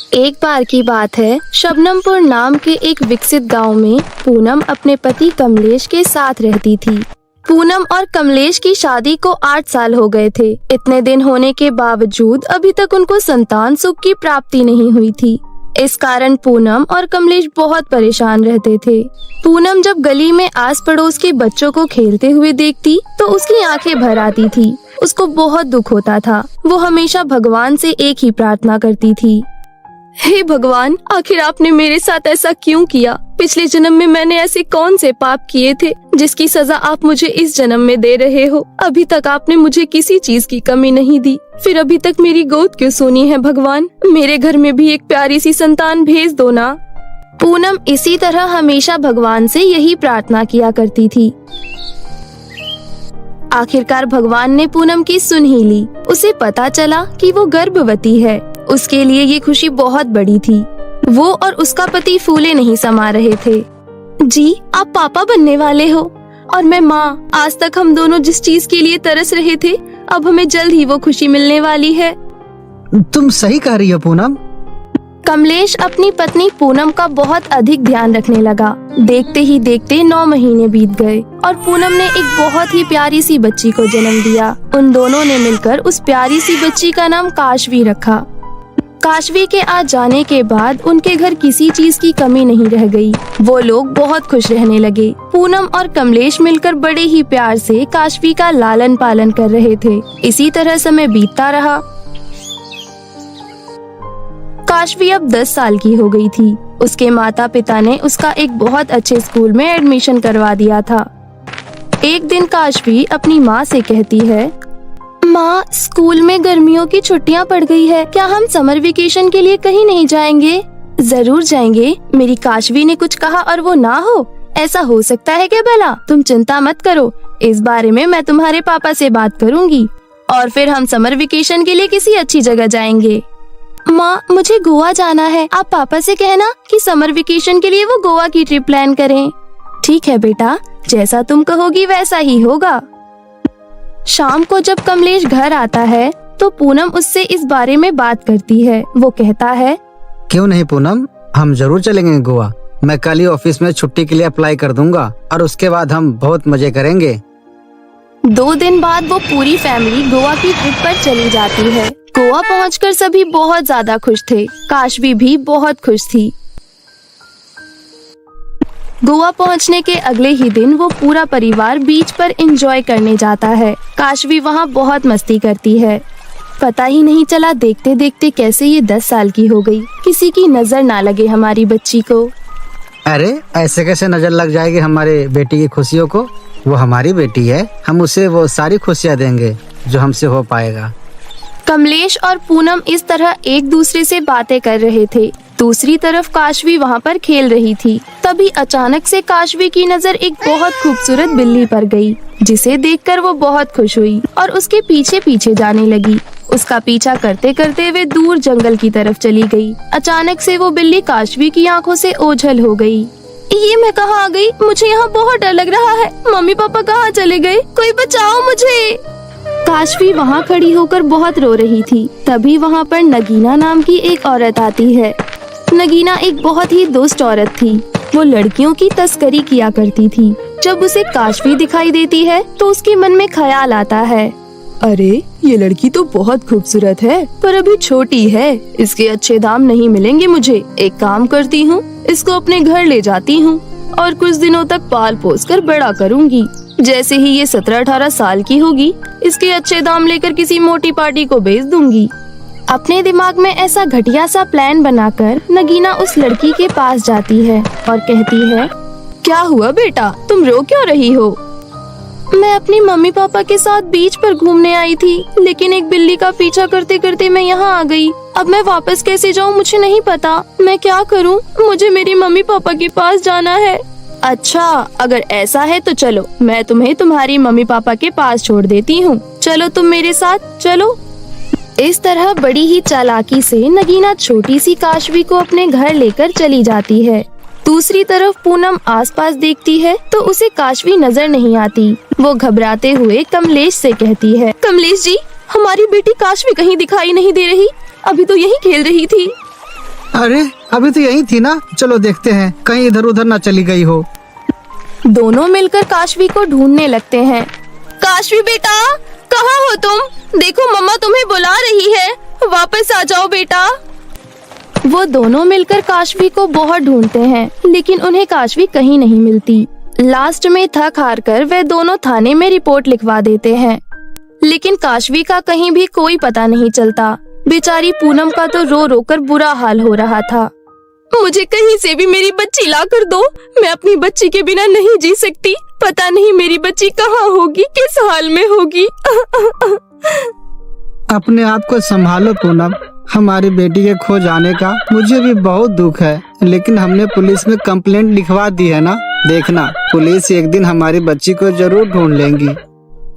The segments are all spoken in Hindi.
एक बार की बात है, शबनमपुर नाम के एक विकसित गांव में पूनम अपने पति कमलेश के साथ रहती थी। पूनम और कमलेश की शादी को 8 साल हो गए थे। इतने दिन होने के बावजूद अभी तक उनको संतान सुख की प्राप्ति नहीं हुई थी। इस कारण पूनम और कमलेश बहुत परेशान रहते थे। पूनम जब गली में आस पड़ोस के बच्चों को खेलते हुए देखती तो उसकी आंखें भर आती थी। उसको बहुत दुख होता था। वो हमेशा भगवान से एक ही प्रार्थना करती थी, हे भगवान, आखिर आपने मेरे साथ ऐसा क्यों किया? पिछले जन्म में मैंने ऐसे कौन से पाप किए थे जिसकी सजा आप मुझे इस जन्म में दे रहे हो? अभी तक आपने मुझे किसी चीज की कमी नहीं दी, फिर अभी तक मेरी गोद क्यों सुनी है भगवान? मेरे घर में भी एक प्यारी सी संतान भेज दो ना। पूनम इसी तरह हमेशा भगवान से यही प्रार्थना किया करती थी। आखिरकार भगवान ने पूनम की सुन ही ली। उसे पता चला कि वो गर्भवती है। उसके लिए ये खुशी बहुत बड़ी थी। वो और उसका पति फूले नहीं समा रहे थे। जी, आप पापा बनने वाले हो और मैं माँ। आज तक हम दोनों जिस चीज के लिए तरस रहे थे, अब हमें जल्द ही वो खुशी मिलने वाली है। तुम सही कह रही हो पूनम। कमलेश अपनी पत्नी पूनम का बहुत अधिक ध्यान रखने लगा। देखते ही देखते 9 महीने बीत गए और पूनम ने एक बहुत ही प्यारी सी बच्ची को जन्म दिया। उन दोनों ने मिलकर उस प्यारी सी बच्ची का नाम काशवी रखा। काशवी के आ जाने के बाद उनके घर किसी चीज की कमी नहीं रह गई। वो लोग बहुत खुश रहने लगे। पूनम और कमलेश मिलकर बड़े ही प्यार से काशवी का लालन पालन कर रहे थे। इसी तरह समय बीतता रहा। काशवी अब 10 साल की हो गई थी। उसके माता पिता ने उसका एक बहुत अच्छे स्कूल में एडमिशन करवा दिया था। एक दिन काशवी अपनी माँ से कहती है, माँ, स्कूल में गर्मियों की छुट्टियाँ पड़ गई है, क्या हम समर वेकेशन के लिए कहीं नहीं जाएंगे? जरूर जाएंगे। मेरी काशवी ने कुछ कहा और वो ना हो, ऐसा हो सकता है क्या भला? तुम चिंता मत करो, इस बारे में मैं तुम्हारे पापा से बात करूँगी और फिर हम समर वेकेशन के लिए किसी अच्छी जगह जाएंगे। माँ, मुझे गोवा जाना है। आप पापा से कहना कि समर वेकेशन के लिए वो गोवा की ट्रिप प्लान करें। ठीक है बेटा, जैसा तुम कहोगी वैसा ही होगा। शाम को जब कमलेश घर आता है तो पूनम उससे इस बारे में बात करती है। वो कहता है, क्यों नहीं पूनम, हम जरूर चलेंगे गोवा। मैं कल ही ऑफिस में छुट्टी के लिए अप्लाई कर दूंगा और उसके बाद हम बहुत मजे करेंगे। 2 दिन बाद वो पूरी फैमिली गोवा की ट्रिप पर चली जाती है। गोवा पहुंचकर सभी बहुत ज्यादा खुश थे। काशवी भी बहुत खुश थी। गोवा पहुंचने के अगले ही दिन वो पूरा परिवार बीच पर एंजॉय करने जाता है। काशवी वहाँ बहुत मस्ती करती है। पता ही नहीं चला देखते देखते कैसे ये 10 साल की हो गई। किसी की नजर ना लगे हमारी बच्ची को। अरे ऐसे कैसे नजर लग जाएगी हमारे बेटी की खुशियों को? वो हमारी बेटी है, हम उसे वो सारी खुशियाँ देंगे जो हमसे हो पाएगा। कमलेश और पूनम इस तरह एक दूसरे से बातें कर रहे थे। दूसरी तरफ काशवी वहाँ पर खेल रही थी। तभी अचानक से काशवी की नजर एक बहुत खूबसूरत बिल्ली पर गई, जिसे देखकर वो बहुत खुश हुई और उसके पीछे पीछे जाने लगी। उसका पीछा करते करते वे दूर जंगल की तरफ चली गई। अचानक से वो बिल्ली काशवी की आंखों से ओझल हो गई। ये मैं कहाँ आ गई? मुझे यहाँ बहुत डर लग रहा है। मम्मी पापा कहाँ चले गए? कोई बचाओ मुझे। काशवी वहाँ खड़ी होकर बहुत रो रही थी। तभी वहाँ पर नगीना नाम की एक औरत आती है। नगीना एक बहुत ही दुष्ट औरत थी। वो लड़कियों की तस्करी किया करती थी। जब उसे काशवी दिखाई देती है तो उसके मन में ख्याल आता है, अरे ये लड़की तो बहुत खूबसूरत है, पर अभी छोटी है, इसके अच्छे दाम नहीं मिलेंगे मुझे। एक काम करती हूँ, इसको अपने घर ले जाती हूँ और कुछ दिनों तक पाल पोस कर बड़ा करूँगी। जैसे ही ये 17-18 साल की होगी, इसके अच्छे दाम लेकर किसी मोटी पार्टी को बेच दूंगी। अपने दिमाग में ऐसा घटिया सा प्लान बनाकर नगीना उस लड़की के पास जाती है और कहती है, क्या हुआ बेटा, तुम रो क्यों रही हो? मैं अपनी मम्मी पापा के साथ बीच पर घूमने आई थी, लेकिन एक बिल्ली का पीछा करते करते मैं यहाँ आ गई। अब मैं वापस कैसे जाऊँ मुझे नहीं पता। मैं क्या करूँ? मुझे मेरी मम्मी पापा के पास जाना है। अच्छा, अगर ऐसा है तो चलो, मैं तुम्हें तुम्हारी मम्मी पापा के पास छोड़ देती हूँ। चलो तुम मेरे साथ चलो। इस तरह बड़ी ही चालाकी से नगीना छोटी सी काशवी को अपने घर लेकर चली जाती है। दूसरी तरफ पूनम आसपास देखती है तो उसे काशवी नजर नहीं आती। वो घबराते हुए कमलेश से कहती है, कमलेश जी, हमारी बेटी काशवी कहीं दिखाई नहीं दे रही। अभी तो यही खेल रही थी। अरे अभी तो यही थी ना, चलो देखते हैं कहीं इधर उधर ना चली गई हो। दोनों मिलकर काशवी को ढूंढने लगते हैं। काशवी बेटा, कहाँ हो तुम? देखो मम्मा तुम्हें बुला रही है, वापस आ जाओ बेटा। वो दोनों मिलकर काशवी को बहुत ढूंढते हैं, लेकिन उन्हें काशवी कहीं नहीं मिलती। लास्ट में थक हार कर वे दोनों थाने में रिपोर्ट लिखवा देते हैं, लेकिन काशवी का कहीं भी कोई पता नहीं चलता। बेचारी पूनम का तो रो रो कर बुरा हाल हो रहा था। मुझे कहीं से भी मेरी बच्ची ला कर दो, मैं अपनी बच्ची के बिना नहीं जी सकती। पता नहीं मेरी बच्ची कहाँ होगी, किस हाल में होगी। अपने आप को संभालो पूनम, हमारी बेटी के खो जाने का मुझे भी बहुत दुख है, लेकिन हमने पुलिस में कंप्लेंट लिखवा दी है ना। देखना पुलिस एक दिन हमारी बच्ची को जरूर ढूंढ लेंगी।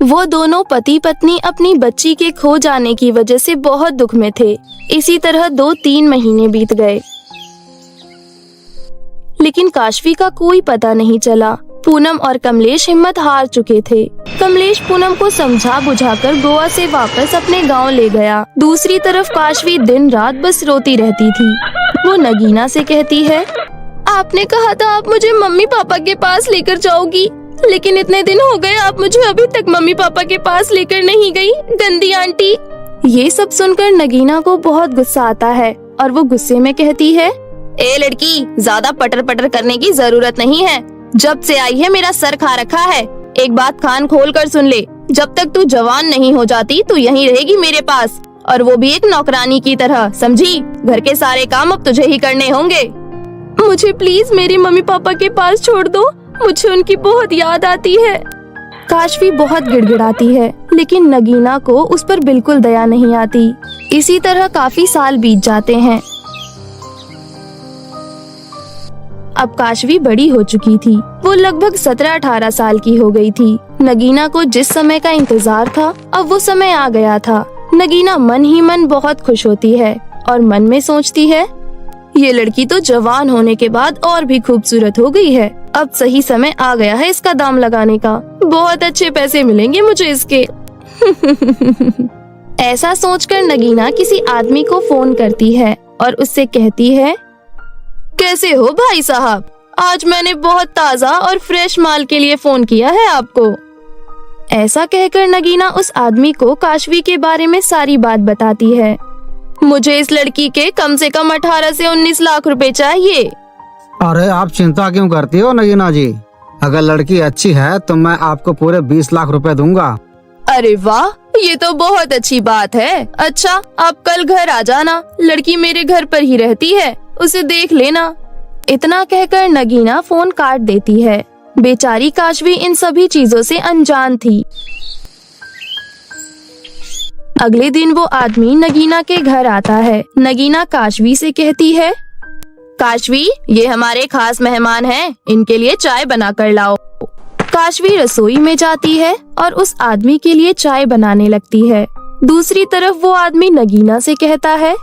वो दोनों पति पत्नी अपनी बच्ची के खो जाने की वजह से बहुत दुख में थे। इसी तरह 2-3 महीने बीत गए, लेकिन काशवी का कोई पता नहीं चला। पूनम और कमलेश हिम्मत हार चुके थे। कमलेश पूनम को समझा बुझाकर गोवा से वापस अपने गांव ले गया। दूसरी तरफ काशवी दिन रात बस रोती रहती थी। वो नगीना से कहती है, आपने कहा था आप मुझे मम्मी पापा के पास लेकर जाओगी, लेकिन इतने दिन हो गए आप मुझे अभी तक मम्मी पापा के पास लेकर नहीं गई, गंदी आंटी। ये सब सुनकर नगीना को बहुत गुस्सा आता है और वो गुस्से में कहती है, ए लड़की, ज्यादा पटर पटर करने की जरूरत नहीं है। जब से आई है मेरा सर खा रखा है। एक बात कान खोल कर सुन ले, जब तक तू जवान नहीं हो जाती तू यहीं रहेगी मेरे पास, और वो भी एक नौकरानी की तरह, समझी? घर के सारे काम अब तुझे ही करने होंगे। मुझे प्लीज मेरे मम्मी पापा के पास छोड़ दो, मुझे उनकी बहुत याद आती है। काशवी बहुत गिड़गिड़ाती है, लेकिन नगीना को उस पर बिल्कुल दया नहीं आती। इसी तरह काफी साल बीत जाते हैं। अब काशवी बड़ी हो चुकी थी। वो लगभग 17-18 साल की हो गई थी। नगीना को जिस समय का इंतजार था, अब वो समय आ गया था। नगीना मन ही मन बहुत खुश होती है और मन में सोचती है, ये लड़की तो जवान होने के बाद और भी खूबसूरत हो गई है। अब सही समय आ गया है इसका दाम लगाने का, बहुत अच्छे पैसे मिलेंगे मुझे इसके। ऐसा सोचकर नगीना किसी आदमी को फोन करती है और उससे कहती है, कैसे हो भाई साहब? आज मैंने बहुत ताज़ा और फ्रेश माल के लिए फोन किया है आपको। ऐसा कहकर नगीना उस आदमी को काशवी के बारे में सारी बात बताती है। मुझे इस लड़की के कम से कम 18 से 19 लाख रुपए चाहिए। अरे आप चिंता क्यों करती हो नगीना जी, अगर लड़की अच्छी है तो मैं आपको पूरे 20 लाख रुपए दूंगा। अरे वाह, ये तो बहुत अच्छी बात है। अच्छा, आप कल घर आ जाना, लड़की मेरे घर पर ही रहती है, उसे देख लेना। इतना कहकर नगीना फोन काट देती है। बेचारी काशवी इन सभी चीजों से अनजान थी। अगले दिन वो आदमी नगीना के घर आता है। नगीना काशवी से कहती है, काशवी, ये हमारे खास मेहमान हैं, इनके लिए चाय बना कर लाओ। काशवी रसोई में जाती है और उस आदमी के लिए चाय बनाने लगती है। दूसरी तरफ वो आदमी नगीना से कहता है,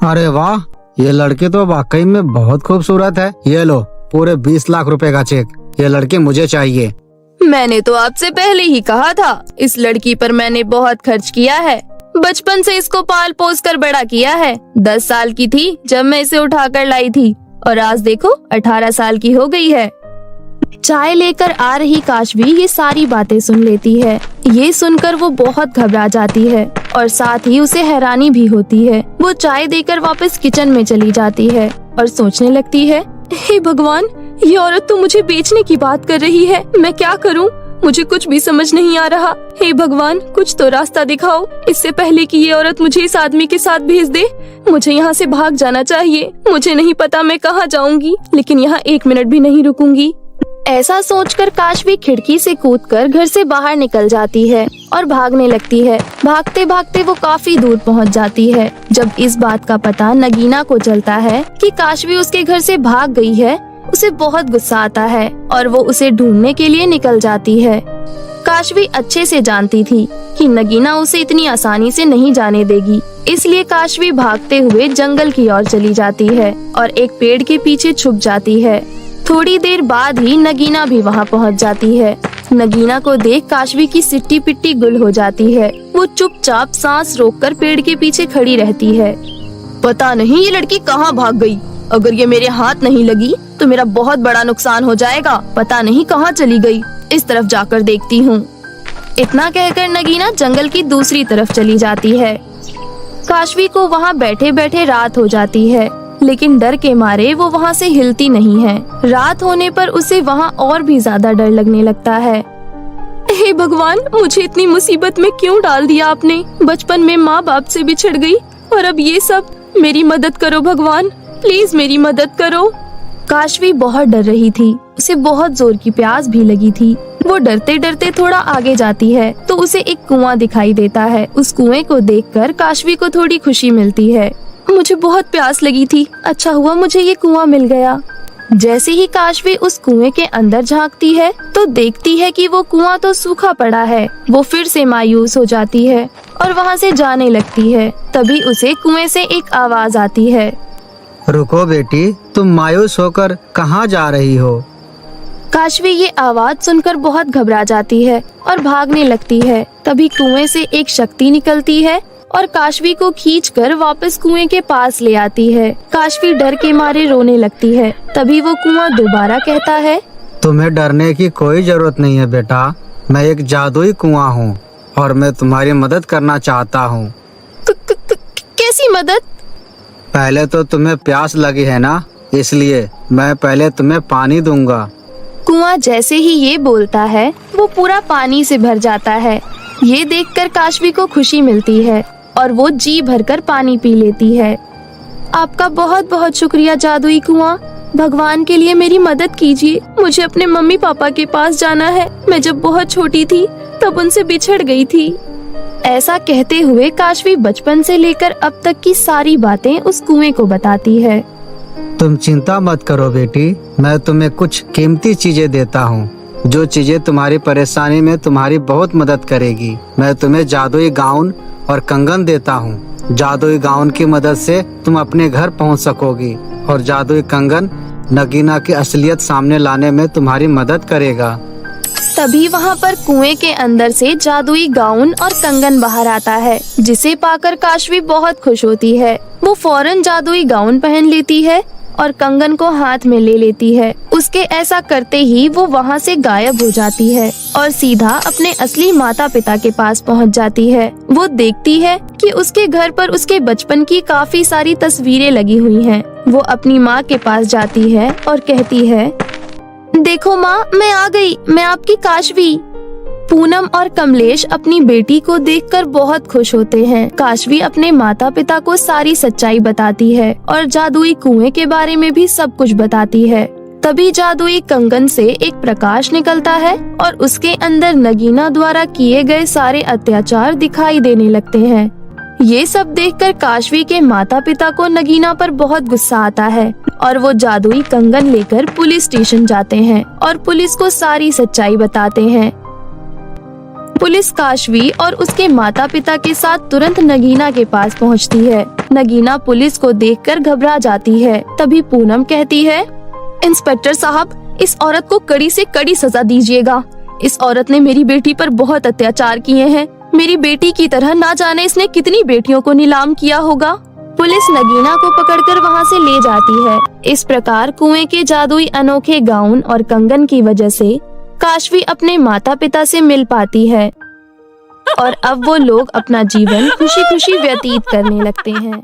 अरे वाह, ये लड़की तो वाकई में बहुत खूबसूरत है। ये लो पूरे 20 लाख रुपए का चेक, ये लड़की मुझे चाहिए। मैंने तो आपसे पहले ही कहा था, इस लड़की पर मैंने बहुत खर्च किया है। बचपन से इसको पाल पोस कर बड़ा किया है। 10 साल की थी जब मैं इसे उठा कर लाई थी और आज देखो 18 साल की हो गई है। चाय लेकर आ रही काशवी ये सारी बातें सुन लेती है। ये सुनकर वो बहुत घबरा जाती है और साथ ही उसे हैरानी भी होती है। वो चाय देकर वापस किचन में चली जाती है और सोचने लगती है, हे भगवान, ये औरत तो मुझे बेचने की बात कर रही है, मैं क्या करूं? मुझे कुछ भी समझ नहीं आ रहा। हे भगवान, कुछ तो रास्ता दिखाओ, इससे पहले कि ये औरत मुझे इस आदमी के साथ भेज दे। मुझे यहाँ से भाग जाना चाहिए। मुझे नहीं पता मैं कहाँ जाऊंगी, लेकिन यहाँ 1 मिनट भी नहीं रुकूंगी। ऐसा सोचकर काशवी खिड़की से कूदकर घर से बाहर निकल जाती है और भागने लगती है। भागते भागते वो काफी दूर पहुंच जाती है। जब इस बात का पता नगीना को चलता है कि काशवी उसके घर से भाग गई है, उसे बहुत गुस्सा आता है और वो उसे ढूंढने के लिए निकल जाती है। काशवी अच्छे से जानती थी कि नगीना उसे इतनी आसानी से नहीं जाने देगी, इसलिए काशवी भागते हुए जंगल की ओर चली जाती है और एक पेड़ के पीछे छुप जाती है। थोड़ी देर बाद ही नगीना भी वहाँ पहुँच जाती है। नगीना को देख काशवी की सिट्टी पिट्टी गुल हो जाती है। वो चुपचाप सांस रोककर पेड़ के पीछे खड़ी रहती है। पता नहीं ये लड़की कहाँ भाग गई। अगर ये मेरे हाथ नहीं लगी तो मेरा बहुत बड़ा नुकसान हो जाएगा। पता नहीं कहाँ चली गई। इस तरफ जाकर देखती हूँ। इतना कहकर नगीना जंगल की दूसरी तरफ चली जाती है। काशवी को वहाँ बैठे बैठे रात हो जाती है, लेकिन डर के मारे वो वहाँ से हिलती नहीं है। रात होने पर उसे वहाँ और भी ज्यादा डर लगने लगता है। हे भगवान, मुझे इतनी मुसीबत में क्यों डाल दिया आपने? बचपन में माँ बाप से बिछड़ गई और अब ये सब। मेरी मदद करो भगवान, प्लीज मेरी मदद करो। काशवी बहुत डर रही थी। उसे बहुत जोर की प्यास भी लगी थी। वो डरते डरते थोड़ा आगे जाती है तो उसे एक कुआं दिखाई देता है। उस कुएं को देखकर काशवी को थोड़ी खुशी मिलती है। मुझे बहुत प्यास लगी थी, अच्छा हुआ मुझे ये कुआं मिल गया। जैसे ही काशवी उस कुएं के अंदर झांकती है तो देखती है कि वो कुआं तो सूखा पड़ा है। वो फिर से मायूस हो जाती है और वहाँ से जाने लगती है। तभी उसे कुएं से एक आवाज आती है। रुको बेटी, तुम मायूस होकर कहाँ जा रही हो? काशवी ये आवाज सुनकर बहुत घबरा जाती है और भागने लगती है। तभी कुएं से एक शक्ति निकलती है और काशवी को खींचकर वापस कुएं के पास ले आती है। काशवी डर के मारे रोने लगती है। तभी वो कुआं दोबारा कहता है, तुम्हें डरने की कोई जरूरत नहीं है बेटा। मैं एक जादुई कुआं हूँ और मैं तुम्हारी मदद करना चाहता हूँ। कैसी मदद? पहले तो तुम्हें प्यास लगी है ना, इसलिए मैं पहले तुम्हें पानी दूंगा। कुआं जैसे ही ये बोलता है वो पूरा पानी से भर जाता है। ये देखकर काशवी को खुशी मिलती है और वो जी भरकर पानी पी लेती है। आपका बहुत बहुत शुक्रिया जादुई कुआं। भगवान के लिए मेरी मदद कीजिए। मुझे अपने मम्मी पापा के पास जाना है। मैं जब बहुत छोटी थी तब उनसे बिछड़ गई थी। ऐसा कहते हुए काशवी बचपन से लेकर अब तक की सारी बातें उस कुएं को बताती है। तुम चिंता मत करो बेटी, मैं तुम्हें कुछ कीमती चीजें देता हूँ जो चीजें तुम्हारी परेशानी में तुम्हारी बहुत मदद करेगी। मैं तुम्हें जादुई गाउन और कंगन देता हूँ। जादुई गाउन की मदद से तुम अपने घर पहुँच सकोगी और जादुई कंगन नगीना की असलियत सामने लाने में तुम्हारी मदद करेगा। तभी वहाँ पर कुएं के अंदर से जादुई गाउन और कंगन बाहर आता है, जिसे पाकर काशवी बहुत खुश होती है। वो फौरन जादुई गाउन पहन लेती है और कंगन को हाथ में ले लेती है। उसके ऐसा करते ही वो वहाँ से गायब हो जाती है और सीधा अपने असली माता पिता के पास पहुँच जाती है। वो देखती है कि उसके घर पर उसके बचपन की काफी सारी तस्वीरें लगी हुई हैं। वो अपनी माँ के पास जाती है और कहती है, देखो माँ, मैं आ गई, मैं आपकी काशवी। पूनम और कमलेश अपनी बेटी को देखकर बहुत खुश होते हैं। काशवी अपने माता पिता को सारी सच्चाई बताती है और जादुई कुएं के बारे में भी सब कुछ बताती है। तभी जादुई कंगन से एक प्रकाश निकलता है और उसके अंदर नगीना द्वारा किए गए सारे अत्याचार दिखाई देने लगते हैं। ये सब देखकर काशवी के माता पिता को नगीना पर बहुत गुस्सा आता है और वो जादुई कंगन लेकर पुलिस स्टेशन जाते हैं और पुलिस को सारी सच्चाई बताते हैं। पुलिस काशवी और उसके माता पिता के साथ तुरंत नगीना के पास पहुंचती है। नगीना पुलिस को देखकर घबरा जाती है। तभी पूनम कहती है, इंस्पेक्टर साहब, इस औरत को कड़ी से कड़ी सजा दीजिएगा। इस औरत ने मेरी बेटी पर बहुत अत्याचार किए हैं। मेरी बेटी की तरह ना जाने इसने कितनी बेटियों को नीलाम किया होगा। पुलिस नगीना को पकड़कर वहाँ से ले जाती है। इस प्रकार कुएं के जादुई अनोखे गाउन और कंगन की वजह से काशवी अपने माता पिता से मिल पाती है और अब वो लोग अपना जीवन खुशी खुशी व्यतीत करने लगते हैं।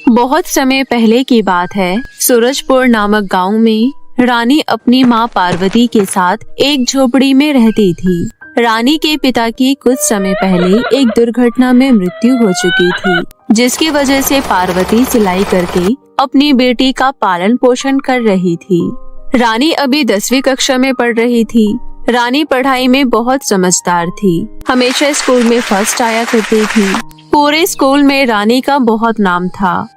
बहुत समय पहले की बात है। सूरजपुर नामक गांव में रानी अपनी माँ पार्वती के साथ एक झोपड़ी में रहती थी। रानी के पिता की कुछ समय पहले एक दुर्घटना में मृत्यु हो चुकी थी, जिसकी वजह से पार्वती सिलाई करके अपनी बेटी का पालन पोषण कर रही थी। रानी अभी 10वीं कक्षा में पढ़ रही थी। रानी पढ़ाई में बहुत समझदार थी। हमेशा स्कूल में फर्स्ट आया करती थी। पूरे स्कूल में रानी का बहुत नाम था।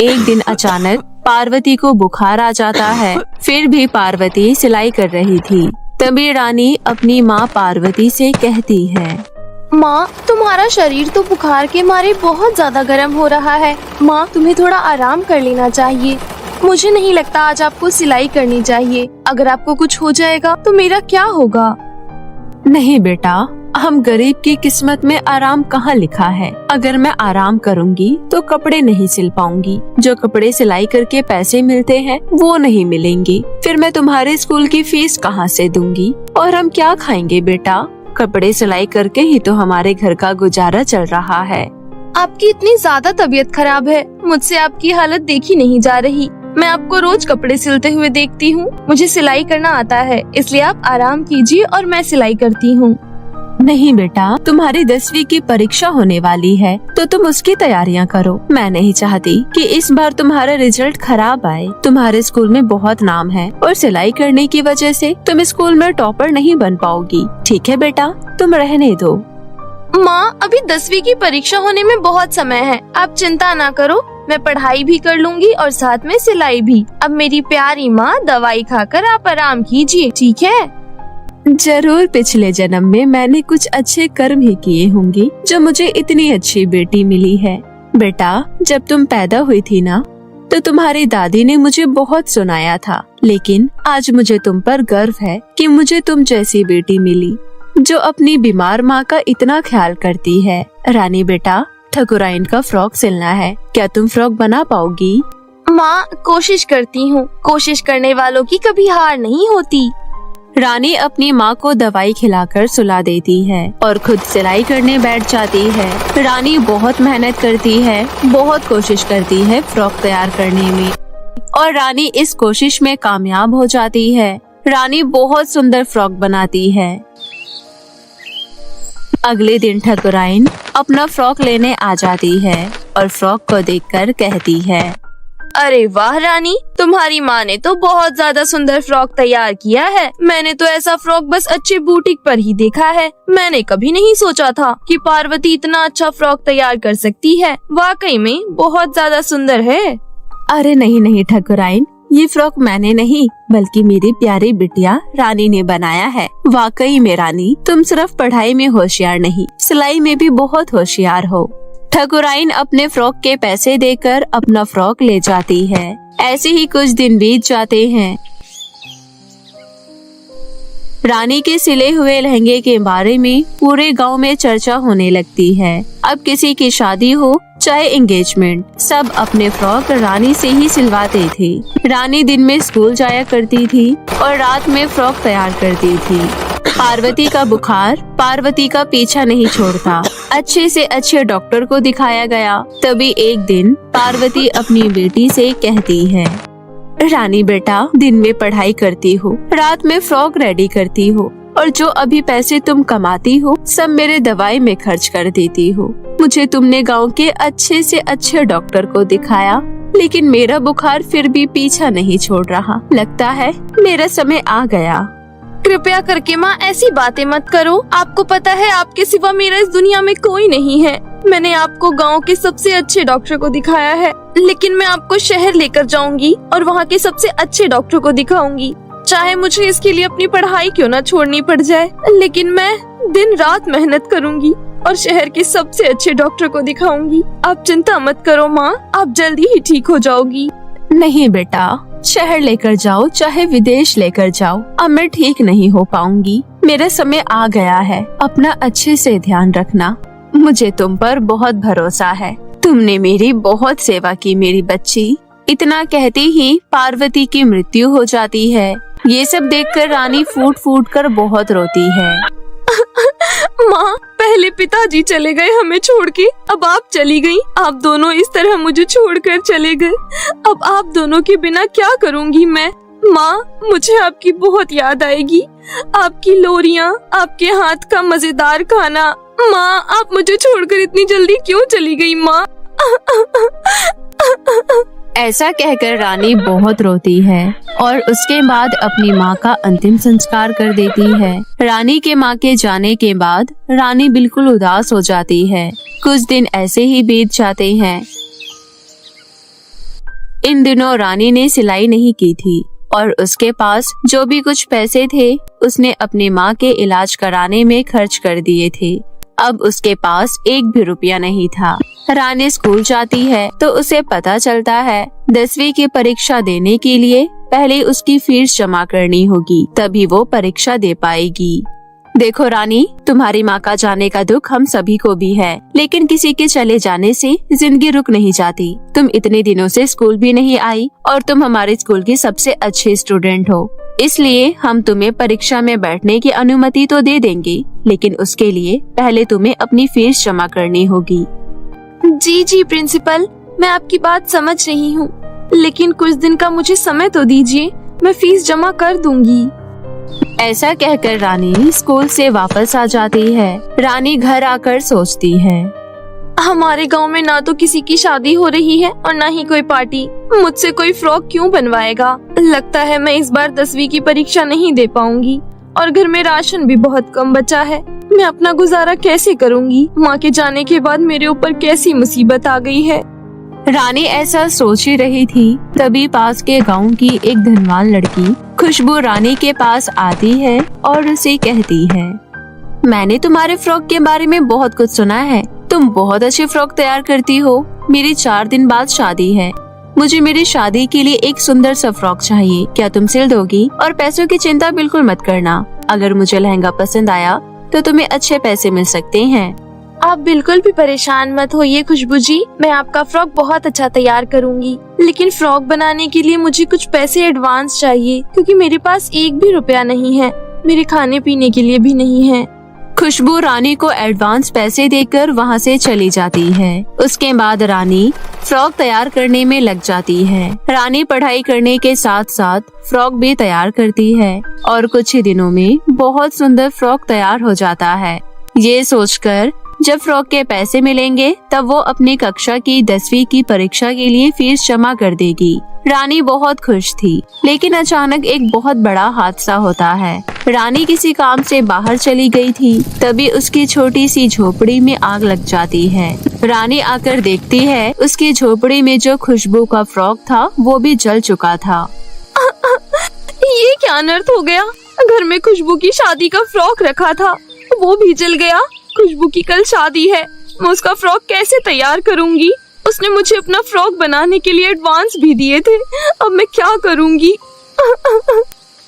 एक दिन अचानक पार्वती को बुखार आ जाता है। फिर भी पार्वती सिलाई कर रही थी। तभी रानी अपनी माँ पार्वती से कहती है, माँ, तुम्हारा शरीर तो बुखार के मारे बहुत ज्यादा गर्म हो रहा है। माँ, तुम्हें थोड़ा आराम कर लेना चाहिए। मुझे नहीं लगता आज आपको सिलाई करनी चाहिए। अगर आपको कुछ हो जाएगा तो मेरा क्या होगा? नहीं बेटा, हम गरीब की किस्मत में आराम कहाँ लिखा है। अगर मैं आराम करूँगी तो कपड़े नहीं सिल पाऊंगी, जो कपड़े सिलाई करके पैसे मिलते हैं वो नहीं मिलेंगे, फिर मैं तुम्हारे स्कूल की फीस कहाँ से दूंगी, और हम क्या खाएंगे बेटा। कपड़े सिलाई करके ही तो हमारे घर का गुजारा चल रहा है। आपकी इतनी ज्यादा तबीयत खराब है, मुझसे आपकी हालत देखी नहीं जा रही। मैं आपको रोज कपड़े सिलते हुए देखती हूँ। मुझे सिलाई करना आता है, इसलिए आप आराम कीजिए और मैं सिलाई करती हूँ। नहीं बेटा, तुम्हारी 10वीं की परीक्षा होने वाली है तो तुम उसकी तैयारियां करो। मैं नहीं चाहती कि इस बार तुम्हारा रिजल्ट खराब आए। तुम्हारे स्कूल में बहुत नाम है और सिलाई करने की वजह से तुम स्कूल में टॉपर नहीं बन पाओगी। ठीक है बेटा, तुम रहने दो। माँ, अभी 10वीं की परीक्षा होने में बहुत समय है, आप चिंता ना करो। मैं पढ़ाई भी कर लूंगी और साथ में सिलाई भी। अब मेरी प्यारी माँ, दवाई खाकर आप आराम कीजिए, ठीक है? जरूर पिछले जन्म में मैंने कुछ अच्छे कर्म ही किए होंगे जो मुझे इतनी अच्छी बेटी मिली है। बेटा, जब तुम पैदा हुई थी ना तो तुम्हारी दादी ने मुझे बहुत सुनाया था, लेकिन आज मुझे तुम पर गर्व है कि मुझे तुम जैसी बेटी मिली जो अपनी बीमार माँ का इतना ख्याल करती है। रानी बेटा, ठकुराइन का फ्रॉक सिलना है, क्या तुम फ्रॉक बना पाओगी? माँ, कोशिश करती हूँ। कोशिश करने वालों की कभी हार नहीं होती। रानी अपनी माँ को दवाई खिलाकर सुला देती है और खुद सिलाई करने बैठ जाती है। रानी बहुत मेहनत करती है, बहुत कोशिश करती है फ्रॉक तैयार करने में, और रानी इस कोशिश में कामयाब हो जाती है। रानी बहुत सुंदर फ्रॉक बनाती है। अगले दिन ठकुराइन अपना फ्रॉक लेने आ जाती है और फ्रॉक को देखकर कहती है, अरे वाह रानी, तुम्हारी माँ ने तो बहुत ज्यादा सुंदर फ्रॉक तैयार किया है। मैंने तो ऐसा फ्रॉक बस अच्छे बुटीक पर ही देखा है। मैंने कभी नहीं सोचा था कि पार्वती इतना अच्छा फ्रॉक तैयार कर सकती है। वाकई में बहुत ज्यादा सुंदर है। अरे नहीं ठकुराइन, ये फ्रॉक मैंने नहीं बल्कि मेरी प्यारी बिटिया रानी ने बनाया है। वाकई में रानी, तुम सिर्फ पढ़ाई में होशियार नहीं, सिलाई में भी बहुत होशियार हो। ठकुराइन अपने फ्रॉक के पैसे देकर अपना फ्रॉक ले जाती है। ऐसे ही कुछ दिन बीत जाते हैं। रानी के सिले हुए लहंगे के बारे में पूरे गांव में चर्चा होने लगती है। अब किसी की शादी हो चाहे एंगेजमेंट, सब अपने फ्रॉक रानी से ही सिलवाते थे। रानी दिन में स्कूल जाया करती थी और रात में फ्रॉक तैयार करती थी। पार्वती का बुखार पार्वती का पीछा नहीं छोड़ता। अच्छे से अच्छे डॉक्टर को दिखाया गया। तभी एक दिन पार्वती अपनी बेटी से कहती है, रानी बेटा, दिन में पढ़ाई करती हो, रात में फ्रॉक रेडी करती हो, और जो अभी पैसे तुम कमाती हो सब मेरे दवाई में खर्च कर देती हो। मुझे तुमने गांव के अच्छे से अच्छे डॉक्टर को दिखाया, लेकिन मेरा बुखार फिर भी पीछा नहीं छोड़ रहा। लगता है मेरा समय आ गया। कृपया करके माँ, ऐसी बातें मत करो। आपको पता है आपके सिवा मेरा इस दुनिया में कोई नहीं है। मैंने आपको गांव के सबसे अच्छे डॉक्टर को दिखाया है, लेकिन मैं आपको शहर लेकर जाऊंगी और वहाँ के सबसे अच्छे डॉक्टर को दिखाऊंगी। चाहे मुझे इसके लिए अपनी पढ़ाई क्यों न छोड़नी पड़ जाए, लेकिन मैं दिन रात मेहनत करूंगी और शहर के सबसे अच्छे डॉक्टर को दिखाऊंगी। आप चिंता मत करो माँ, आप जल्दी ही ठीक हो जाओगी। नहीं बेटा, शहर लेकर जाओ चाहे विदेश लेकर जाओ, अब मैं ठीक नहीं हो पाऊंगी। मेरा समय आ गया है। अपना अच्छे से ध्यान रखना। मुझे तुम पर बहुत भरोसा है। तुमने मेरी बहुत सेवा की मेरी बच्ची। इतना कहते ही पार्वती की मृत्यु हो जाती है। ये सब देखकर रानी फूट फूट कर बहुत रोती है। माँ, पहले पिताजी चले गए हमें छोड़ के, अब आप चली गई। आप दोनों इस तरह मुझे छोड़कर चले गए। अब आप दोनों के बिना क्या करूँगी मैं? माँ, मुझे आपकी बहुत याद आएगी। आपकी लोरियाँ, आपके हाथ का मजेदार खाना। माँ, आप मुझे छोड़कर इतनी जल्दी क्यों चली गई माँ? ऐसा कहकर रानी बहुत रोती है और उसके बाद अपनी माँ का अंतिम संस्कार कर देती है। रानी के माँ के जाने के बाद रानी बिल्कुल उदास हो जाती है। कुछ दिन ऐसे ही बीत जाते हैं। इन दिनों रानी ने सिलाई नहीं की थी और उसके पास जो भी कुछ पैसे थे उसने अपनी माँ के इलाज कराने में खर्च कर दिए थे। अब उसके पास एक भी रुपया नहीं था। रानी स्कूल जाती है तो उसे पता चलता है 10वीं की परीक्षा देने के लिए पहले उसकी फीस जमा करनी होगी, तभी वो परीक्षा दे पाएगी। देखो रानी, तुम्हारी माँ का जाने का दुख हम सभी को भी है, लेकिन किसी के चले जाने से जिंदगी रुक नहीं जाती। तुम इतने दिनों से स्कूल भी नहीं आई और तुम हमारे स्कूल की सबसे अच्छी स्टूडेंट हो, इसलिए हम तुम्हें परीक्षा में बैठने की अनुमति तो दे देंगे, लेकिन उसके लिए पहले तुम्हें अपनी फीस जमा करनी होगी। जी जी प्रिंसिपल, मैं आपकी बात समझ रही हूँ, लेकिन कुछ दिन का मुझे समय तो दीजिए, मैं फीस जमा कर दूंगी। ऐसा कहकर रानी स्कूल से वापस आ जाती है। रानी घर आकर सोचती है, हमारे गांव में ना तो किसी की शादी हो रही है और ना ही कोई पार्टी। मुझसे कोई फ्रॉक क्यों बनवाएगा? लगता है मैं इस बार 10वीं की परीक्षा नहीं दे पाऊंगी और घर में राशन भी बहुत कम बचा है। मैं अपना गुजारा कैसे करूंगी? माँ के जाने के बाद मेरे ऊपर कैसी मुसीबत आ गई है। रानी ऐसा सोच ही रही थी, तभी पास के गांव की एक धनवान लड़की खुशबू रानी के पास आती है और उसे कहती है, मैंने तुम्हारे फ्रॉक के बारे में बहुत कुछ सुना है। तुम बहुत अच्छी फ्रॉक तैयार करती हो। मेरी 4 दिन बाद शादी है। मुझे मेरी शादी के लिए एक सुंदर सा फ्रॉक चाहिए। क्या तुम सिल दोगी? और पैसों की चिंता बिल्कुल मत करना। अगर मुझे लहंगा पसंद आया तो तुम्हें अच्छे पैसे मिल सकते हैं। आप बिल्कुल भी परेशान मत होइए खुशबू जी, मैं आपका फ्रॉक बहुत अच्छा तैयार करूंगी, लेकिन फ्रॉक बनाने के लिए मुझे कुछ पैसे एडवांस चाहिए, क्योंकि मेरे पास 1 भी रुपया नहीं है। मेरे खाने पीने के लिए भी नहीं है। खुशबू रानी को एडवांस पैसे देकर वहाँ से चली जाती है। उसके बाद रानी फ्रॉक तैयार करने में लग जाती है। रानी पढ़ाई करने के साथ साथ फ्रॉक भी तैयार करती है और कुछ ही दिनों में बहुत सुंदर फ्रॉक तैयार हो जाता है। ये सोचकर जब फ्रॉक के पैसे मिलेंगे तब वो अपनी कक्षा की 10वीं की परीक्षा के लिए फीस जमा कर देगी। रानी बहुत खुश थी, लेकिन अचानक एक बहुत बड़ा हादसा होता है। रानी किसी काम से बाहर चली गई थी, तभी उसकी छोटी सी झोपड़ी में आग लग जाती है। रानी आकर देखती है उसकी झोपड़ी में जो खुशबू का फ्रॉक था वो भी जल चुका था। ये क्या अनर्थ हो गया? घर में खुशबू की शादी का फ्रॉक रखा था, वो भी जल गया। खुशबू की कल शादी है, मैं उसका फ्रॉक कैसे तैयार करूंगी? उसने मुझे अपना फ्रॉक बनाने के लिए एडवांस भी दिए थे, अब मैं क्या करूंगी?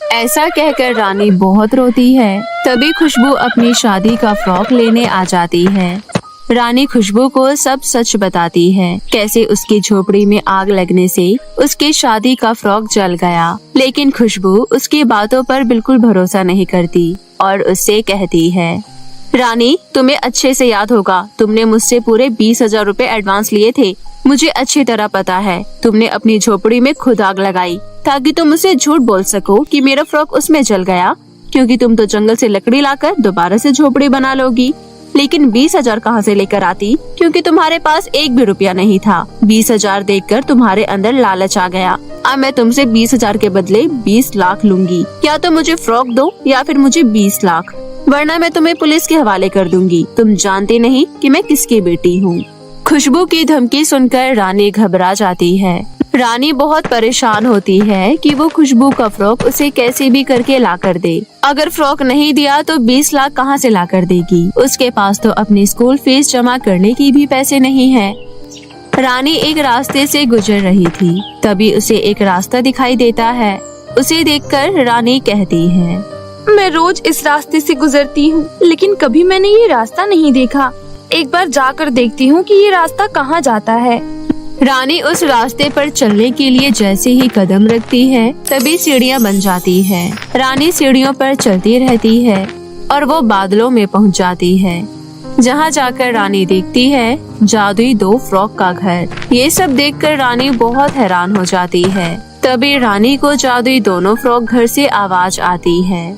ऐसा कहकर रानी बहुत रोती है। तभी खुशबू अपनी शादी का फ्रॉक लेने आ जाती है। रानी खुशबू को सब सच बताती है, कैसे उसकी झोपड़ी में आग लगने से उसकी शादी का फ्रॉक जल गया। लेकिन खुशबू उसकी बातों पर बिल्कुल भरोसा नहीं करती और उससे कहती है, रानी तुम्हें अच्छे से याद होगा, तुमने मुझसे पूरे 20,000 रुपए एडवांस लिए थे। मुझे अच्छी तरह पता है तुमने अपनी झोपड़ी में खुद आग लगाई ताकि तुम मुझसे झूठ बोल सको कि मेरा फ्रॉक उसमें जल गया, क्योंकि तुम तो जंगल से लकड़ी लाकर दोबारा से झोपड़ी बना लोगी। लेकिन 20,000 कहाँ से लेकर आती, क्योंकि तुम्हारे पास 1 भी रुपया नहीं था। 20,000 देखकर तुम्हारे अंदर लालच आ गया। अब मैं तुमसे 20,000 के बदले 20 लाख लूंगी। या तो मुझे फ्रॉक दो या फिर मुझे 20 लाख, वरना मैं तुम्हें पुलिस के हवाले कर दूंगी। तुम जानते नहीं कि मैं किसकी बेटी हूँ। खुशबू की धमकी सुनकर रानी घबरा जाती है। रानी बहुत परेशान होती है कि वो खुशबू का फ्रॉक उसे कैसे भी करके ला कर दे। अगर फ्रॉक नहीं दिया तो 20 लाख कहाँ से ला कर देगी? उसके पास तो अपनी स्कूल फीस जमा करने की भी पैसे नहीं है। रानी एक रास्ते से गुजर रही थी, तभी उसे एक रास्ता दिखाई देता है। उसे देखकर रानी कहती है, मैं रोज इस रास्ते से गुजरती हूँ, लेकिन कभी मैंने ये रास्ता नहीं देखा। एक बार जाकर देखती हूँ कि ये रास्ता कहाँ जाता है। रानी उस रास्ते पर चलने के लिए जैसे ही कदम रखती है तभी सीढ़ियाँ बन जाती है। रानी सीढ़ियों पर चलती रहती है और वो बादलों में पहुँच जाती है, जहाँ जाकर रानी देखती है जादुई 2 फ्रॉक का घर। ये सब देखकर रानी बहुत हैरान हो जाती है। तभी रानी को जादुई दोनों फ्रॉक घर से आवाज आती है,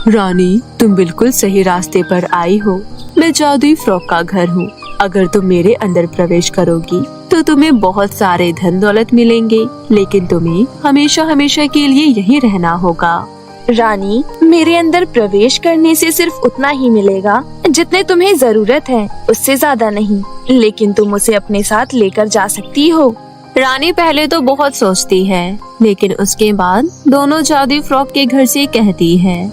रानी तुम बिल्कुल सही रास्ते पर आई हो। मैं जादुई फ्रॉक का घर हूँ। अगर तुम मेरे अंदर प्रवेश करोगी तो तुम्हें बहुत सारे धन दौलत मिलेंगे, लेकिन तुम्हें हमेशा हमेशा के लिए यहीं रहना होगा। रानी, मेरे अंदर प्रवेश करने से सिर्फ उतना ही मिलेगा जितने तुम्हें जरूरत है, उससे ज्यादा नहीं। लेकिन तुम उसे अपने साथ लेकर जा सकती हो। रानी पहले तो बहुत सोचती है, लेकिन उसके बाद दोनों जादुई फ्रॉक के घर से कहती है,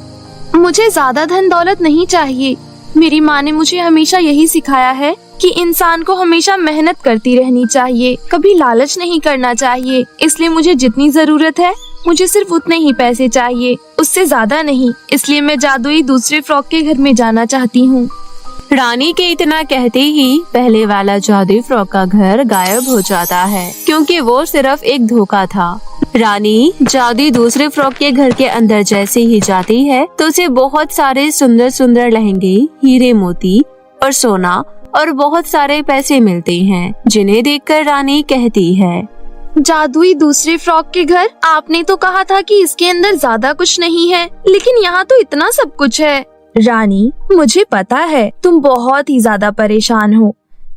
मुझे ज्यादा धन दौलत नहीं चाहिए। मेरी माँ ने मुझे हमेशा यही सिखाया है कि इंसान को हमेशा मेहनत करती रहनी चाहिए, कभी लालच नहीं करना चाहिए। इसलिए मुझे जितनी जरूरत है मुझे सिर्फ उतने ही पैसे चाहिए, उससे ज्यादा नहीं, इसलिए मैं जादुई दूसरे फ्रॉक के घर में जाना चाहती हूँ। रानी के इतना कहते ही पहले वाला जादुई फ्रॉक का घर गायब हो जाता है, क्योंकि वो सिर्फ एक धोखा था। रानी जादुई दूसरे फ्रॉक के घर के अंदर जैसे ही जाती है तो उसे बहुत सारे सुंदर सुंदर लहंगे, हीरे मोती और सोना और बहुत सारे पैसे मिलते हैं, जिन्हें देखकर रानी कहती है, जादुई दूसरे फ्रॉक के घर, आपने तो कहा था कि इसके अंदर ज्यादा कुछ नहीं है, लेकिन यहाँ तो इतना सब कुछ है। रानी, मुझे पता है तुम बहुत ही ज्यादा परेशान हो,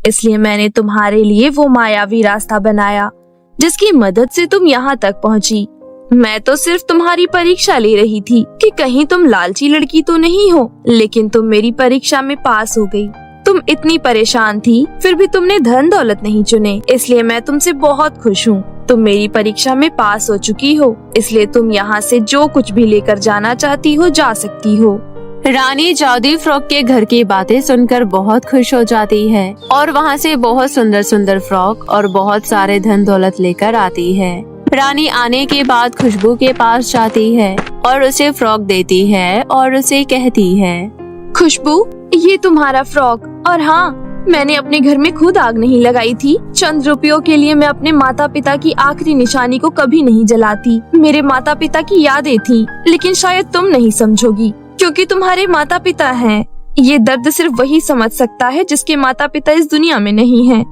इसलिए मैंने तुम्हारे लिए वो मायावी रास्ता बनाया जिसकी मदद से तुम यहाँ तक पहुँची। मैं तो सिर्फ तुम्हारी परीक्षा ले रही थी कि कहीं तुम लालची लड़की तो नहीं हो, लेकिन तुम मेरी परीक्षा में पास हो गई। तुम इतनी परेशान थी, फिर भी तुमने धन दौलत नहीं चुने, इसलिए मैं तुमसे बहुत खुश हूँ। तुम मेरी परीक्षा में पास हो चुकी हो, इसलिए तुम यहाँ से जो कुछ भी लेकर जाना चाहती हो जा सकती हो। रानी जादुई फ्रॉक के घर की बातें सुनकर बहुत खुश हो जाती है और वहाँ से बहुत सुंदर सुंदर फ्रॉक और बहुत सारे धन दौलत लेकर आती है। रानी आने के बाद खुशबू के पास जाती है और उसे फ्रॉक देती है और उसे कहती है, खुशबू, ये तुम्हारा फ्रॉक, और हाँ, मैंने अपने घर में खुद आग नहीं लगाई थी। चंद रुपयों के लिए मैं अपने माता पिता की आखिरी निशानी को कभी नहीं जलाती। मेरे माता पिता की यादें थी, लेकिन शायद तुम नहीं समझोगी क्योंकि तुम्हारे माता पिता हैं। ये दर्द सिर्फ वही समझ सकता है जिसके माता पिता इस दुनिया में नहीं हैं।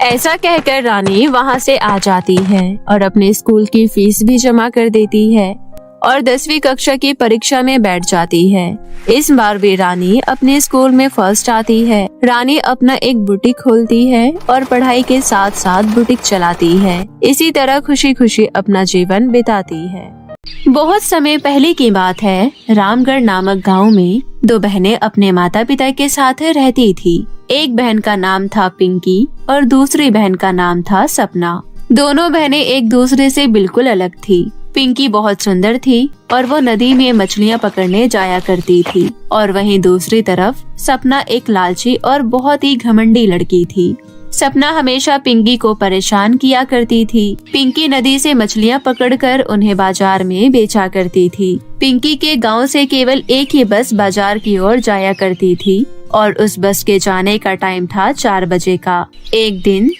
ऐसा कहकर रानी वहाँ से आ जाती है और अपने स्कूल की फीस भी जमा कर देती है और 10वीं कक्षा की परीक्षा में बैठ जाती है। इस बार भी रानी अपने स्कूल में फर्स्ट आती है। रानी अपना एक बुटीक खोलती है और पढ़ाई के साथ साथ बुटीक चलाती है। इसी तरह खुशी खुशी अपना जीवन बिताती है। बहुत समय पहले की बात है। रामगढ़ नामक गांव में 2 बहनें अपने माता पिता के साथ रहती थी। एक बहन का नाम था पिंकी और दूसरी बहन का नाम था सपना। दोनों बहनें एक दूसरे से बिल्कुल अलग थी। पिंकी बहुत सुंदर थी और वो नदी में मछलियाँ पकड़ने जाया करती थी, और वहीं दूसरी तरफ सपना एक लालची और बहुत ही घमंडी लड़की थी। सपना हमेशा पिंकी को परेशान किया करती थी। पिंकी नदी से मछलियाँ पकड़कर उन्हें बाजार में बेचा करती थी। पिंकी के गांव से केवल एक ही बस बाजार की ओर जाया करती थी और उस बस के जाने का टाइम था 4 बजे का। एक दिन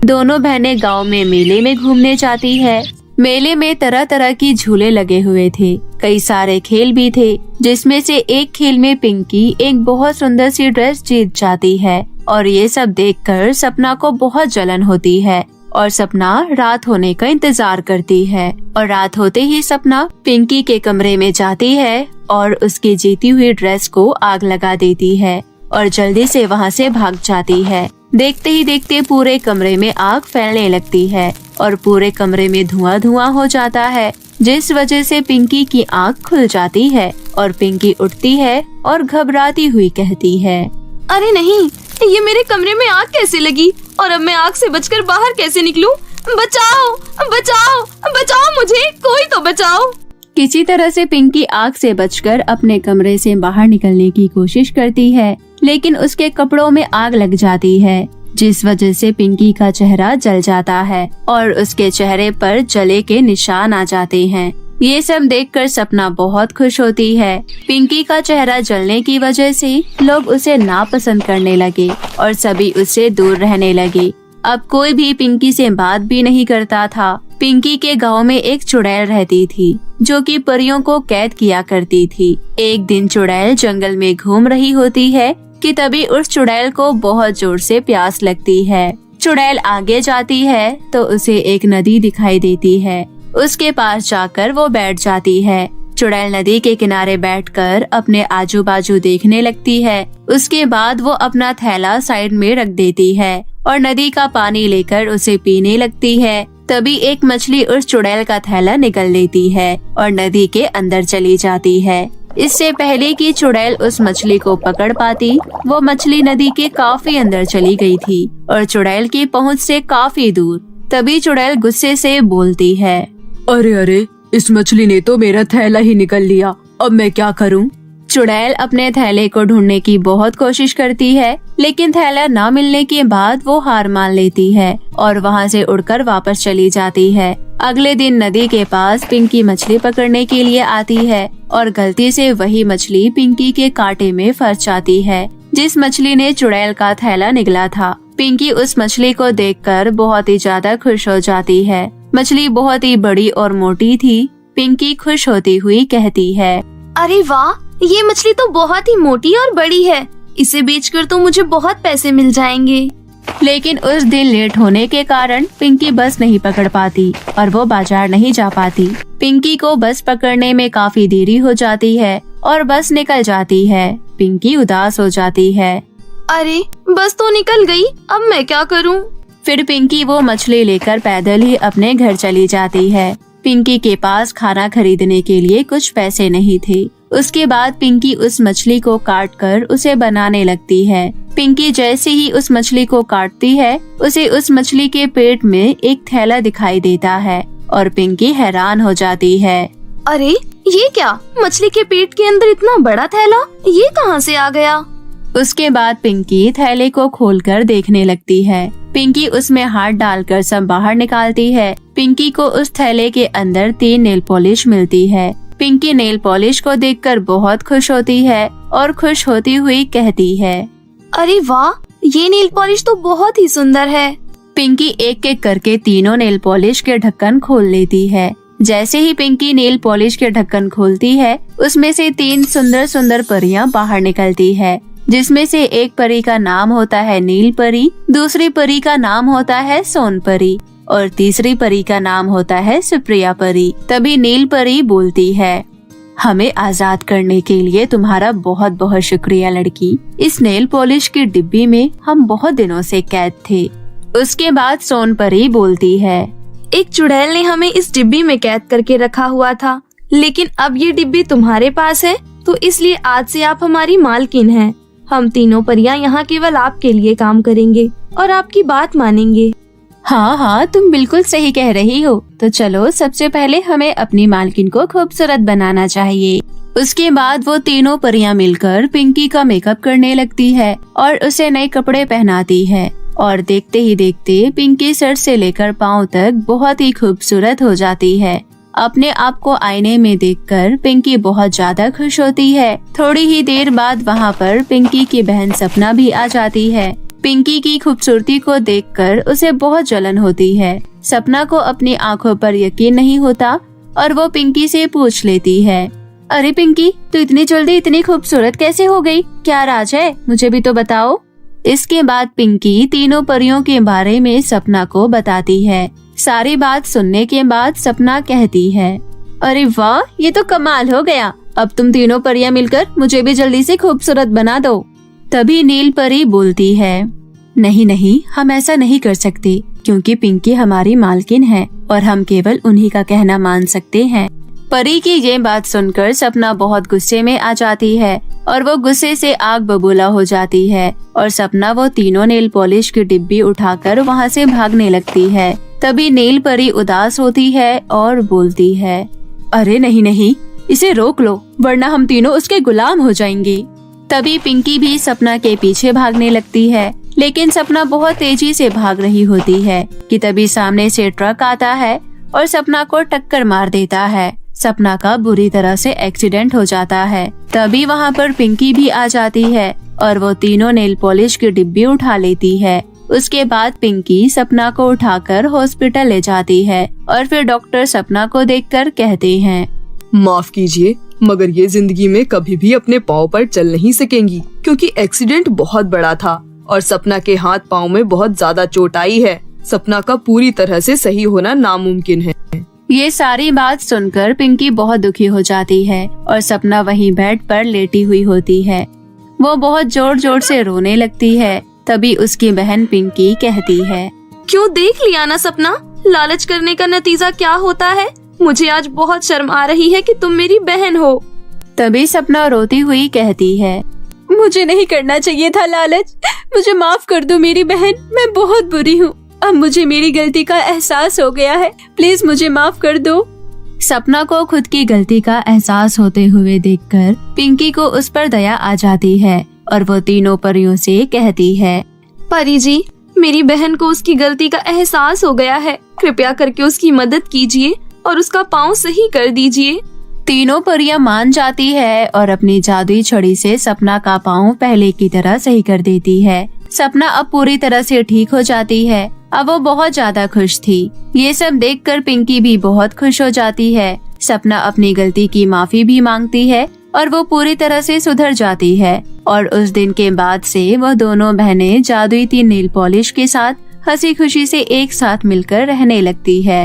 दोनों बहनें गांव में मेले में घूमने जाती है। मेले में तरह तरह की झूले लगे हुए थे। कई सारे खेल भी थे, जिसमें से एक खेल में पिंकी एक बहुत सुंदर सी ड्रेस जीत जाती है और ये सब देखकर सपना को बहुत जलन होती है और सपना रात होने का इंतजार करती है। और रात होते ही सपना पिंकी के कमरे में जाती है और उसकी जीती हुई ड्रेस को आग लगा देती है और जल्दी से वहाँ से भाग जाती है। देखते ही देखते पूरे कमरे में आग फैलने लगती है और पूरे कमरे में धुआं धुआं हो जाता है, जिस वजह से पिंकी की आँख खुल जाती है और पिंकी उठती है और घबराती हुई कहती है, अरे नहीं, ये मेरे कमरे में आग कैसे लगी और अब मैं आग से बचकर बाहर कैसे निकलूं? बचाओ बचाओ बचाओ, मुझे कोई तो बचाओ। किसी तरह से पिंकी आग से बचकर अपने कमरे से बाहर निकलने की कोशिश करती है, लेकिन उसके कपड़ों में आग लग जाती है, जिस वजह से पिंकी का चेहरा जल जाता है और उसके चेहरे पर जले के निशान आ जाते हैं। ये सब देखकर सपना बहुत खुश होती है। पिंकी का चेहरा जलने की वजह से लोग उसे नापसंद करने लगे और सभी उससे दूर रहने लगे। अब कोई भी पिंकी से बात भी नहीं करता था। पिंकी के गांव में एक चुड़ैल रहती थी, जो कि परियों को कैद किया करती थी। एक दिन चुड़ैल जंगल में घूम रही होती है कि तभी उस चुड़ैल को बहुत जोर से प्यास लगती है। चुड़ैल आगे जाती है तो उसे एक नदी दिखाई देती है। उसके पास जाकर वो बैठ जाती है। चुड़ैल नदी के किनारे बैठकर अपने आजू बाजू देखने लगती है। उसके बाद वो अपना थैला साइड में रख देती है और नदी का पानी लेकर उसे पीने लगती है। तभी एक मछली उस चुड़ैल का थैला निगल लेती है और नदी के अंदर चली जाती है। इससे पहले कि चुड़ैल उस मछली को पकड़ पाती, वो मछली नदी के काफी अंदर चली गई थी और चुड़ैल की पहुंच से काफी दूर। तभी चुड़ैल गुस्से से बोलती है, अरे अरे, इस मछली ने तो मेरा थैला ही निकल लिया, अब मैं क्या करूं? चुड़ैल अपने थैले को ढूंढने की बहुत कोशिश करती है, लेकिन थैला न मिलने के बाद वो हार मान लेती है और वहाँ से उड़कर वापस चली जाती है। अगले दिन नदी के पास पिंकी मछली पकड़ने के लिए आती है और गलती से वही मछली पिंकी के कांटे में फंस जाती है, जिस मछली ने चुड़ैल का थैला निगला था। पिंकी उस मछली को देखकर बहुत ही ज्यादा खुश हो जाती है। मछली बहुत ही बड़ी और मोटी थी। पिंकी खुश होती हुई कहती है, अरे वाह, ये मछली तो बहुत ही मोटी और बड़ी है। इसे बेचकर तो मुझे बहुत पैसे मिल जाएंगे। लेकिन उस दिन लेट होने के कारण पिंकी बस नहीं पकड़ पाती और वो बाजार नहीं जा पाती। पिंकी को बस पकड़ने में काफी देरी हो जाती है और बस निकल जाती है। पिंकी उदास हो जाती है। अरे बस तो निकल गई, अब मैं क्या करूं? फिर पिंकी वो मछली लेकर पैदल ही अपने घर चली जाती है। पिंकी के पास खाना खरीदने के लिए कुछ पैसे नहीं थे। उसके बाद पिंकी उस मछली को काट कर उसे बनाने लगती है। पिंकी जैसे ही उस मछली को काटती है, उसे उस मछली के पेट में एक थैला दिखाई देता है और पिंकी हैरान हो जाती है। अरे ये क्या, मछली के पेट के अंदर इतना बड़ा थैला, ये कहाँ से आ गया? उसके बाद पिंकी थैले को खोलकर देखने लगती है। पिंकी उसमें हाथ डालकर सब बाहर निकालती है। पिंकी को उस थैले के अंदर 3 नेल पॉलिश मिलती है। पिंकी नेल पॉलिश को देखकर बहुत खुश होती है और खुश होती हुई कहती है, अरे वाह, ये नेल पॉलिश तो बहुत ही सुंदर है। पिंकी एक एक करके तीनों नेल पॉलिश के ढक्कन खोल लेती है। जैसे ही पिंकी नेल पॉलिश के ढक्कन खोलती है, उसमें से 3 सुंदर सुंदर परियां बाहर निकलती है, जिसमें से एक परी का नाम होता है नील परी, दूसरी परी का नाम होता है सोन परी और तीसरी परी का नाम होता है सुप्रिया परी। तभी नील परी बोलती है, हमें आजाद करने के लिए तुम्हारा बहुत बहुत शुक्रिया लड़की। इस नेल पॉलिश की डिब्बी में हम बहुत दिनों से कैद थे। उसके बाद सोन परी बोलती है, एक चुड़ैल ने हमें इस डिब्बी में कैद करके रखा हुआ था, लेकिन अब ये डिब्बी तुम्हारे पास है, तो इसलिए आज से आप हमारी मालकिन हैं। हम तीनों परियां यहाँ केवल आपके लिए काम करेंगे और आपकी बात मानेंगे। हाँ हाँ, तुम बिल्कुल सही कह रही हो। तो चलो, सबसे पहले हमें अपनी मालकिन को खूबसूरत बनाना चाहिए। उसके बाद वो तीनों परियां मिलकर पिंकी का मेकअप करने लगती है और उसे नए कपड़े पहनाती है और देखते ही देखते पिंकी सर से लेकर पाँव तक बहुत ही खूबसूरत हो जाती है। अपने आप को आईने में देखकर पिंकी बहुत ज्यादा खुश होती है। थोड़ी ही देर बाद वहाँ पर पिंकी की बहन सपना भी आ जाती है। पिंकी की खूबसूरती को देखकर उसे बहुत जलन होती है। सपना को अपनी आंखों पर यकीन नहीं होता और वो पिंकी से पूछ लेती है, अरे पिंकी, तू इतनी जल्दी इतनी खूबसूरत कैसे हो गई? क्या राज है, मुझे भी तो बताओ। इसके बाद पिंकी तीनों परियों के बारे में सपना को बताती है। सारी बात सुनने के बाद सपना कहती है, अरे वाह, ये तो कमाल हो गया। अब तुम तीनों परियां मिलकर मुझे भी जल्दी से खूबसूरत बना दो। तभी नील परी बोलती है, नहीं नहीं, हम ऐसा नहीं कर सकते, क्योंकि पिंकी हमारी मालकिन है और हम केवल उन्हीं का कहना मान सकते हैं। परी की ये बात सुनकर सपना बहुत गुस्से में आ जाती है और वो गुस्से से आग बबूला हो जाती है और सपना वो तीनों नेल पॉलिश की डिब्बी उठाकर वहाँ से भागने लगती है। तभी नील परी उदास होती है और बोलती है, अरे नहीं नहीं, इसे रोक लो, वरना हम तीनों उसके गुलाम हो जाएंगे। तभी पिंकी भी सपना के पीछे भागने लगती है, लेकिन सपना बहुत तेजी से भाग रही होती है कि तभी सामने से ट्रक आता है और सपना को टक्कर मार देता है। सपना का बुरी तरह से एक्सीडेंट हो जाता है। तभी वहाँ पर पिंकी भी आ जाती है और वो तीनों नेल पॉलिश की डिब्बी उठा लेती है। उसके बाद पिंकी सपना को उठाकर हॉस्पिटल ले जाती है और फिर डॉक्टर सपना को देखकर कहते हैं, माफ कीजिए, मगर ये जिंदगी में कभी भी अपने पाँव पर चल नहीं सकेंगी, क्योंकि एक्सीडेंट बहुत बड़ा था और सपना के हाथ पाँव में बहुत ज्यादा चोट आई है। सपना का पूरी तरह से सही होना नामुमकिन है। ये सारी बात सुनकर पिंकी बहुत दुखी हो जाती है और सपना वहीं बेड पर लेटी हुई होती है। वो बहुत जोर जोर से रोने लगती है। तभी उसकी बहन पिंकी कहती है, क्यों, देख लिया ना सपना, लालच करने का नतीजा क्या होता है। मुझे आज बहुत शर्म आ रही है कि तुम मेरी बहन हो। तभी सपना रोती हुई कहती है, मुझे नहीं करना चाहिए था लालच, मुझे माफ कर दो मेरी बहन, मैं बहुत बुरी हूँ। अब मुझे मेरी गलती का एहसास हो गया है, प्लीज मुझे माफ कर दो। सपना को खुद की गलती का एहसास होते हुए देखकर पिंकी को उस पर दया आ जाती है और वो तीनों परियों से कहती है, परी जी, मेरी बहन को उसकी गलती का एहसास हो गया है। कृपया करके उसकी मदद कीजिए और उसका पाँव सही कर दीजिए। तीनों परियां मान जाती है और अपनी जादुई छड़ी से सपना का पाँव पहले की तरह सही कर देती है। सपना अब पूरी तरह से ठीक हो जाती है। अब वो बहुत ज्यादा खुश थी। ये सब देखकर पिंकी भी बहुत खुश हो जाती है। सपना अपनी गलती की माफी भी मांगती है और वो पूरी तरह से सुधर जाती है। और उस दिन के बाद से वह दोनों बहनें जादुई 3 नेल पॉलिश के साथ हंसी खुशी से एक साथ मिलकर रहने लगती है।